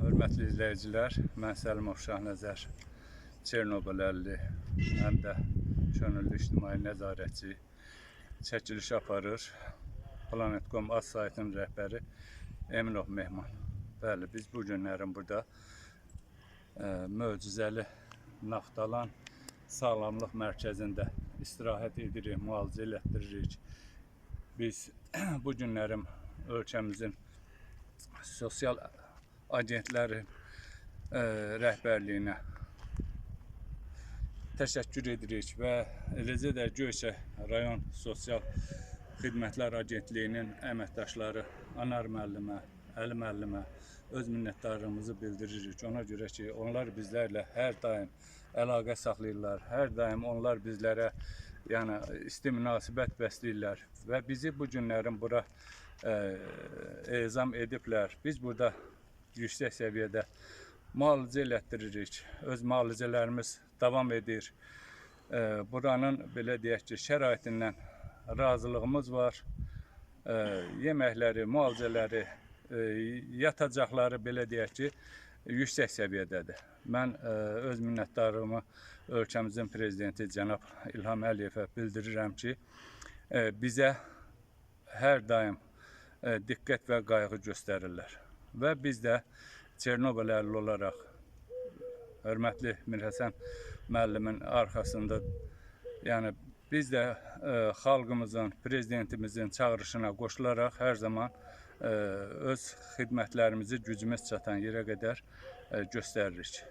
Hörmətli izləyicilər, mən Səlimov Şahnəzər, Çernobıl əlli, həm də könüllü ictimai nəzarətçi çəkiliş aparır. Planet.com az saytının rəhbəri Eminov Mehman. Bəli, biz bu günlərin burada möcüzəli Naftalan sağlamlıq mərkəzində istirahət edirik, müalicə elətdiririk. Biz bu günlərim ölkəmizin sosial agentlərin rəhbərliyinə təşəkkür edirik və eləcə də Göyçə rayon sosial xidmətlər agentliyinin əməkdaşları Anar müəllimə, Əli müəllimə öz minnətdarlığımızı bildiririk. Ona görə ki, onlar bizlərlə hər daim əlaqə saxlayırlar, hər daim onlar bizlərə isti münasibət bəsləyirlər və bizi bu günlərin bura ezam ediblər. Biz burada yüksək səviyyədə müalicə elətdiririk. Öz müalicələrimiz davam edir. Buranın belə deyək ki, şəraitindən razılığımız var. Yeməkləri, müalicələri, yatacaqları belə deyək ki, yüksək səviyyədədir. Mən öz minnətdarlığımı ölkəmizin prezidenti cənab İlham Əliyevə bildirirəm ki, bizə hər daim diqqət və qayğı göstərirlər. Və biz də Çernobıl əlli olaraq hörmətli Mirhəsən müəllimin arxasında, biz də xalqımızın, prezidentimizin çağırışına qoşularaq hər zaman öz xidmətlərimizi gücümüz çatan yerə qədər göstəririk.